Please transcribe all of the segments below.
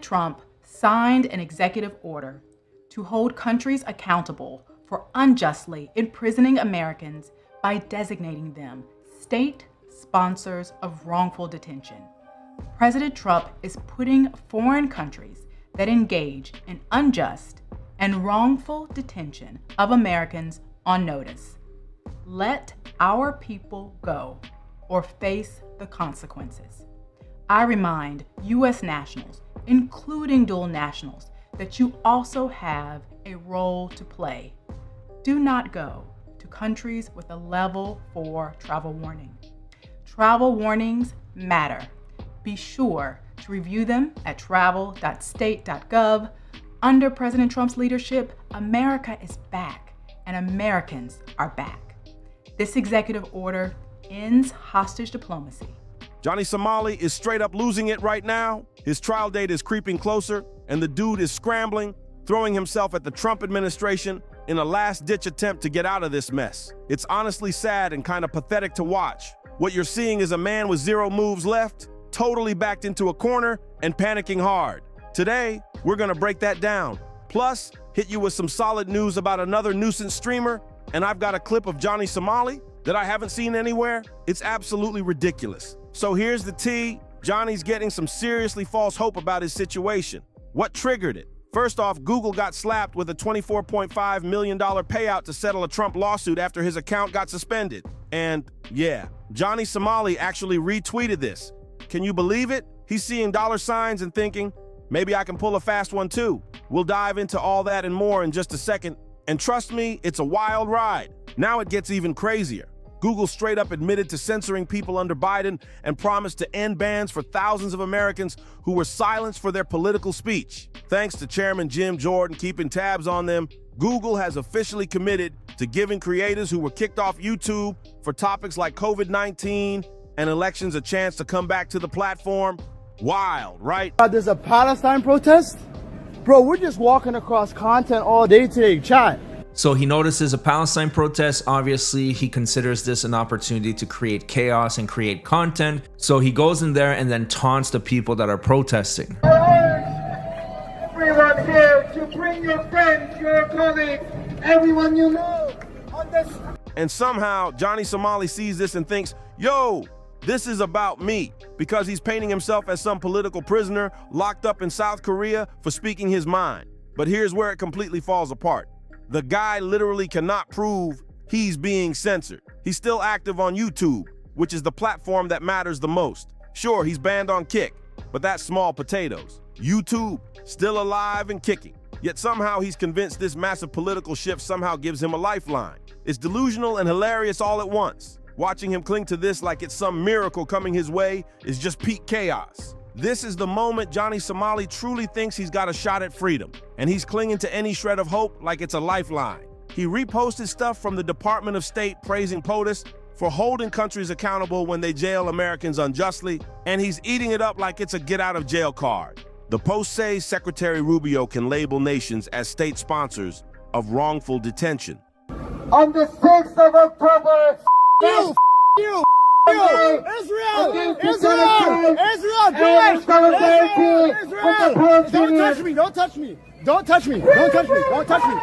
Trump signed an executive order to hold countries accountable for unjustly imprisoning Americans by designating them state sponsors of wrongful detention. President Trump is putting foreign countries that engage in unjust and wrongful detention of Americans on notice. Let our people go or face the consequences. I remind U.S. nationals, including dual nationals, that you also have a role to play. Do not go to countries with a level 4 travel warning. Travel warnings matter. Be sure to review them at travel.state.gov. Under President Trump's leadership, America is back and Americans are back. This executive order ends hostage diplomacy. Johnny Somali is straight up losing it right now. His trial date is creeping closer, and the dude is scrambling, throwing himself at the Trump administration in a last-ditch attempt to get out of this mess. It's honestly sad and kind of pathetic to watch. What you're seeing is a man with 0 moves left, totally backed into a corner and panicking hard. Today, we're gonna break that down. Plus, hit you with some solid news about another nuisance streamer, and I've got a clip of Johnny Somali that I haven't seen anywhere. It's absolutely ridiculous. So here's the tea. Johnny's getting some seriously false hope about his situation. What triggered it? First off, Google got slapped with a $24.5 million payout to settle a Trump lawsuit after his account got suspended. And yeah, Johnny Somali actually retweeted this. Can you believe it? He's seeing dollar signs and thinking, maybe I can pull a fast one too. We'll dive into all that and more in just a second. And trust me, it's a wild ride. Now it gets even crazier. Google straight up admitted to censoring people under Biden and promised to end bans for thousands of Americans who were silenced for their political speech. Thanks to Chairman Jim Jordan keeping tabs on them, Google has officially committed to giving creators who were kicked off YouTube for topics like COVID-19 and elections a chance to come back to the platform. Wild, right? There's a Palestine protest? Bro, we're just walking across content all day today, chat. So he notices a Palestine protest. Obviously, he considers this an opportunity to create chaos and create content. So he goes in there and then taunts the people that are protesting. I urge everyone here to bring your friends, your colleagues, everyone you know on this. And somehow Johnny Somali sees this and thinks, yo, this is about me, because he's painting himself as some political prisoner locked up in South Korea for speaking his mind. But here's where it completely falls apart. The guy literally cannot prove he's being censored. He's still active on YouTube, which is the platform that matters the most. Sure, he's banned on Kick, but that's small potatoes. YouTube, still alive and kicking. Yet somehow he's convinced this massive political shift somehow gives him a lifeline. It's delusional and hilarious all at once. Watching him cling to this like it's some miracle coming his way is just peak chaos. This is the moment Johnny Somali truly thinks he's got a shot at freedom, and he's clinging to any shred of hope like it's a lifeline. He reposted stuff from the Department of State praising POTUS for holding countries accountable when they jail Americans unjustly, and he's eating it up like it's a get-out-of-jail card. The post says Secretary Rubio can label nations as state sponsors of wrongful detention. On the 6th of October, You! Israel! Israel! Israel! Do it! Israel! Don't touch me! Don't touch me! Don't touch me! Don't touch me! Don't touch me!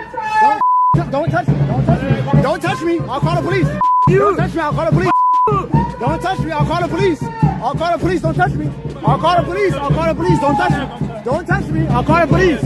Don't touch me! Don't touch me! Don't touch me! I'll call the police! Don't touch me! I'll call the police! Don't touch me! I'll call the police! I'll call the police! Don't touch me! I'll call the police! I'll call the police! Don't touch me! Don't touch me! I'll call the police!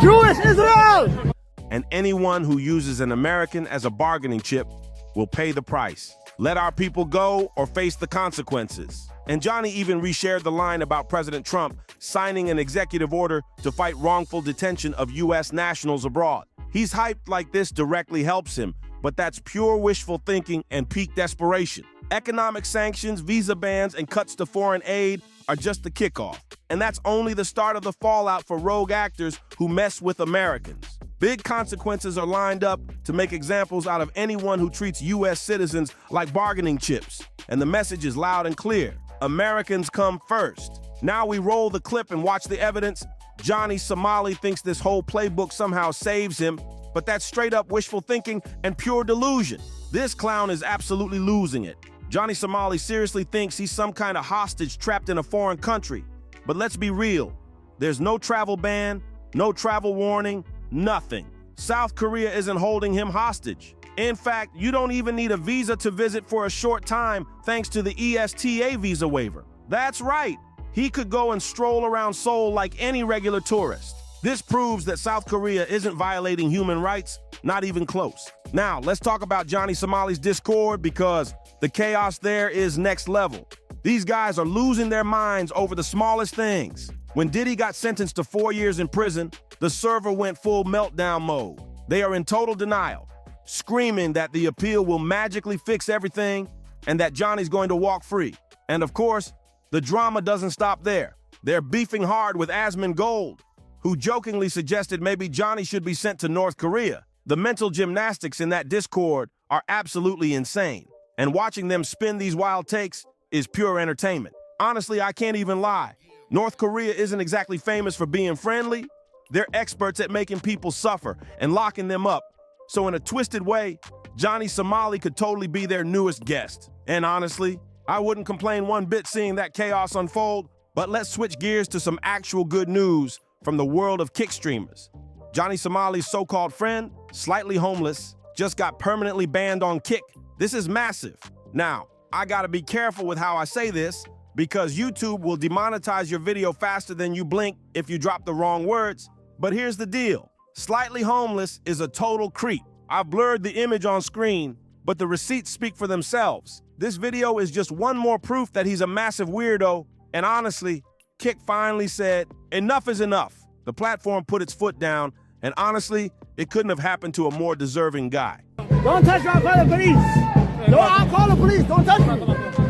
Jewish Israel! And anyone who uses an American as a bargaining chip will pay the price. Let our people go or face the consequences. And Johnny even reshared the line about President Trump signing an executive order to fight wrongful detention of U.S. nationals abroad. He's hyped like this directly helps him, but that's pure wishful thinking and peak desperation. Economic sanctions, visa bans, and cuts to foreign aid are just the kickoff. And that's only the start of the fallout for rogue actors who mess with Americans. Big consequences are lined up to make examples out of anyone who treats U.S. citizens like bargaining chips. And the message is loud and clear. Americans come first. Now we roll the clip and watch the evidence. Johnny Somali thinks this whole playbook somehow saves him, but that's straight up wishful thinking and pure delusion. This clown is absolutely losing it. Johnny Somali seriously thinks he's some kind of hostage trapped in a foreign country. But let's be real. There's no travel ban, no travel warning, nothing. South Korea isn't holding him hostage. In fact, you don't even need a visa to visit for a short time thanks to the ESTA visa waiver. That's right. He could go and stroll around Seoul like any regular tourist. This proves that South Korea isn't violating human rights, not even close. Now, let's talk about Johnny Somali's Discord because the chaos there is next level. These guys are losing their minds over the smallest things. When Diddy got sentenced to 4 years in prison, the server went full meltdown mode. They are in total denial, screaming that the appeal will magically fix everything and that Johnny's going to walk free. And of course, the drama doesn't stop there. They're beefing hard with Asmon Gold, who jokingly suggested maybe Johnny should be sent to North Korea. The mental gymnastics in that Discord are absolutely insane, and watching them spin these wild takes is pure entertainment. Honestly, I can't even lie. North Korea isn't exactly famous for being friendly. They're experts at making people suffer and locking them up. So in a twisted way, Johnny Somali could totally be their newest guest. And honestly, I wouldn't complain one bit seeing that chaos unfold, but let's switch gears to some actual good news from the world of kick streamers. Johnny Somali's so-called friend, Slightly Homeless, just got permanently banned on Kick. This is massive. Now, I gotta be careful with how I say this because YouTube will demonetize your video faster than you blink if you drop the wrong words. But here's the deal. Slightly Homeless is a total creep. I've blurred the image on screen, but the receipts speak for themselves. This video is just one more proof that he's a massive weirdo, and honestly, Kick finally said, enough is enough. The platform put its foot down, and honestly, it couldn't have happened to a more deserving guy. Don't touch me, I'll call the police. No, I'll call the police. Don't touch me.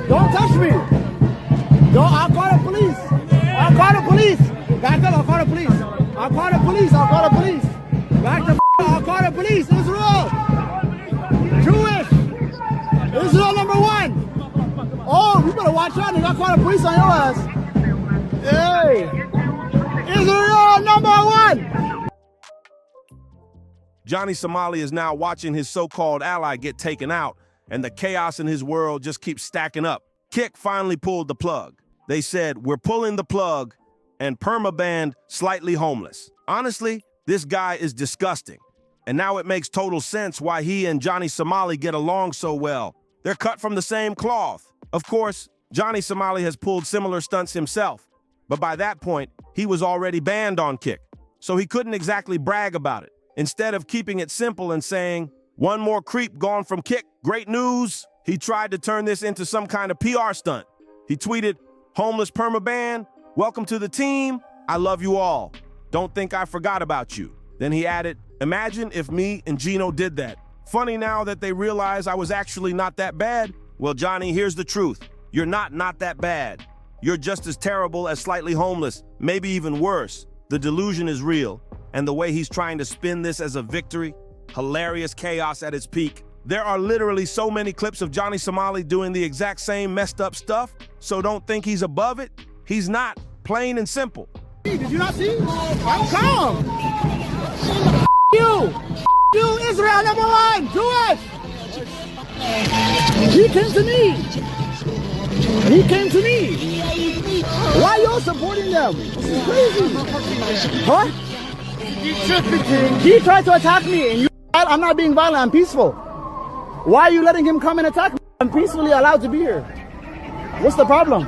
Don't touch me. No, I'll call the police. I'll call the police. Back up, I'll call the police. I'll call the police. I'll call the police. Back the f***, I'll call the police. Israel. Jewish. Israel #1. Oh, you better watch out. They got call the police on your ass. Hey. Israel #1. Johnny Somali is now watching his so-called ally get taken out, and the chaos in his world just keeps stacking up. Kick finally pulled the plug. They said, we're pulling the plug, and perma-banned Slightly Homeless. Honestly, this guy is disgusting. And now it makes total sense why he and Johnny Somali get along so well. They're cut from the same cloth. Of course, Johnny Somali has pulled similar stunts himself, but by that point, he was already banned on Kick, so he couldn't exactly brag about it. Instead of keeping it simple and saying, one more creep gone from Kick, great news, he tried to turn this into some kind of PR stunt. He tweeted, homeless perma-ban, welcome to the team, I love you all. Don't think I forgot about you. Then he added, imagine if me and Gino did that. Funny now that they realize I was actually not that bad. Well, Johnny, here's the truth. You're not that bad. You're just as terrible as Slightly Homeless, maybe even worse. The delusion is real, and the way he's trying to spin this as a victory, hilarious chaos at its peak. There are literally so many clips of Johnny Somali doing the exact same messed up stuff, so don't think he's above it. He's not, plain and simple. Did you not see? I'm calm. You, Israel #1, Jewish. He came to me. He came to me. Why are you supporting them? This is crazy. Huh? He tried to attack me, and I'm not being violent. I'm peaceful. Why are you letting him come and attack me? I'm peacefully allowed to be here. What's the problem?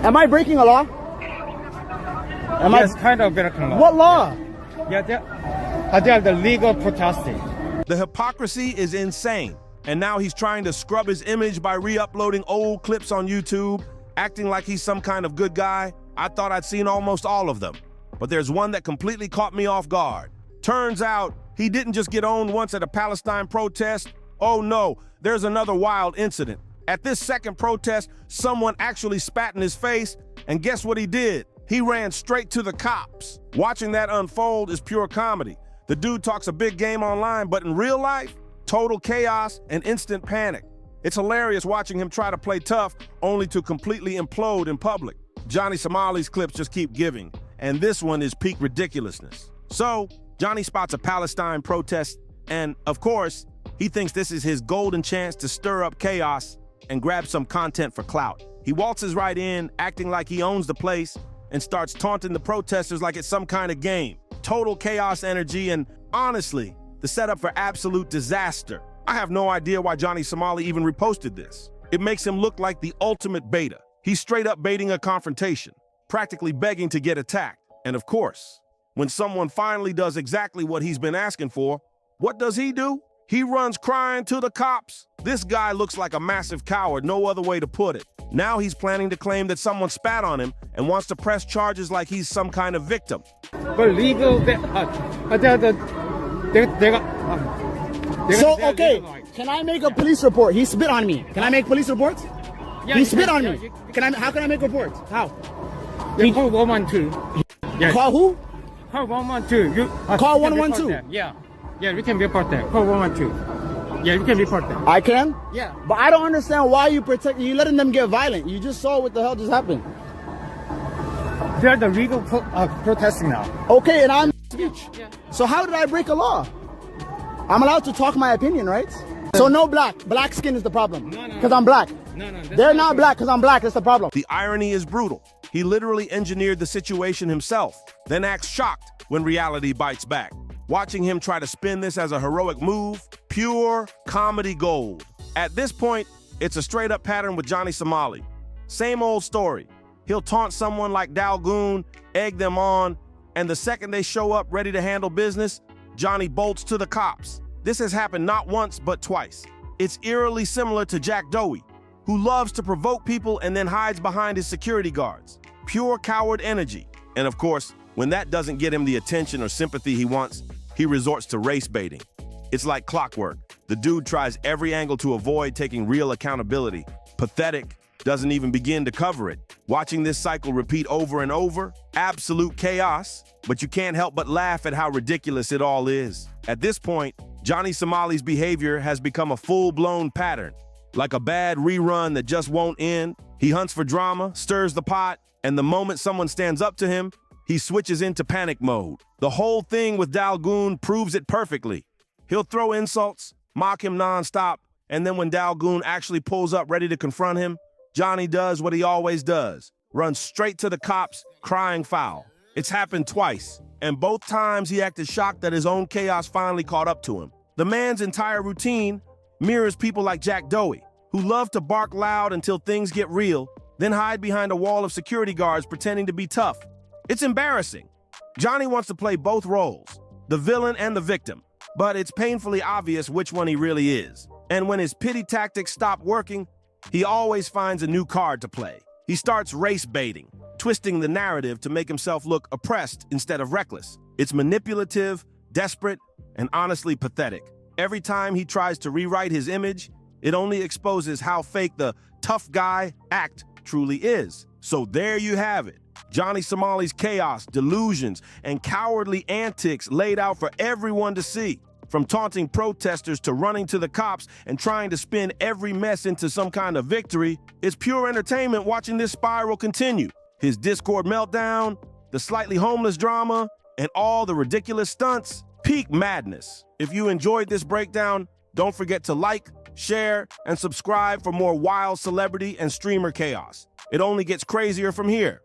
Am I breaking a law? Yes, kind of breaking law. What law? Yeah, they are the legal protesting. The hypocrisy is insane. And now he's trying to scrub his image by re-uploading old clips on YouTube, acting like he's some kind of good guy. I thought I'd seen almost all of them. But there's one that completely caught me off guard. Turns out, he didn't just get owned once at a Palestine protest. Oh no, there's another wild incident. At this second protest, someone actually spat in his face, and guess what he did? He ran straight to the cops. Watching that unfold is pure comedy. The dude talks a big game online, but in real life, total chaos and instant panic. It's hilarious watching him try to play tough, only to completely implode in public. Johnny Somali's clips just keep giving, and this one is peak ridiculousness. So, Johnny spots a Palestine protest, and of course, he thinks this is his golden chance to stir up chaos and grab some content for clout. He waltzes right in, acting like he owns the place, and starts taunting the protesters like it's some kind of game. Total chaos energy and, honestly, the setup for absolute disaster. I have no idea why Johnny Somali even reposted this. It makes him look like the ultimate beta. He's straight up baiting a confrontation, practically begging to get attacked. And of course, when someone finally does exactly what he's been asking for, what does he do? He runs crying to the cops. This guy looks like a massive coward, no other way to put it. Now he's planning to claim that someone spat on him and wants to press charges like he's some kind of victim. But legal, So, okay, can I make a police report? He spit on me. Can I make police reports? Yeah, He spit on yeah, me. How can I make reports? How? Call 112. Yeah. Call who? Call 112. You Call you can 112. report them. Yeah. Yeah, we can report that. Call 112. Yeah, we can report that. I can? Yeah. But I don't understand why you letting them get violent. You just saw what the hell just happened. They're the legal protesting now. Okay, and I'm speech. Yeah. So how did I break a law? I'm allowed to talk my opinion, right? So no black. Black skin is the problem. No. Because I'm black. No. They're not black because I'm black. That's the problem. The irony is brutal. He literally engineered the situation himself, then acts shocked when reality bites back. Watching him try to spin this as a heroic move, pure comedy gold. At this point, it's a straight up pattern with Johnny Somali. Same old story. He'll taunt someone like Dalgoon, egg them on, and the second they show up ready to handle business, Johnny bolts to the cops. This has happened not once, but twice. It's eerily similar to Jack Dowie, who loves to provoke people and then hides behind his security guards. Pure coward energy. And of course, when that doesn't get him the attention or sympathy he wants, he resorts to race baiting. It's like clockwork. The dude tries every angle to avoid taking real accountability. Pathetic, doesn't even begin to cover it. Watching this cycle repeat over and over, absolute chaos, but you can't help but laugh at how ridiculous it all is. At this point, Johnny Somali's behavior has become a full-blown pattern. Like a bad rerun that just won't end, he hunts for drama, stirs the pot, and the moment someone stands up to him, he switches into panic mode. The whole thing with Dalgoon proves it perfectly. He'll throw insults, mock him nonstop, and then when Dalgoon actually pulls up ready to confront him, Johnny does what he always does, runs straight to the cops, crying foul. It's happened twice, and both times he acted shocked that his own chaos finally caught up to him. The man's entire routine mirrors people like Jack Dowie, who love to bark loud until things get real, then hide behind a wall of security guards pretending to be tough. It's embarrassing. Johnny wants to play both roles, the villain and the victim, but it's painfully obvious which one he really is. And when his pity tactics stop working, he always finds a new card to play. He starts race baiting, twisting the narrative to make himself look oppressed instead of reckless. It's manipulative, desperate, and honestly pathetic. Every time he tries to rewrite his image, it only exposes how fake the tough guy act truly is. So there you have it. Johnny Somali's chaos, delusions, and cowardly antics laid out for everyone to see. From taunting protesters to running to the cops and trying to spin every mess into some kind of victory, it's pure entertainment watching this spiral continue. His Discord meltdown, the slightly homeless drama, and all the ridiculous stunts, peak madness. If you enjoyed this breakdown, don't forget to like, share, and subscribe for more wild celebrity and streamer chaos. It only gets crazier from here.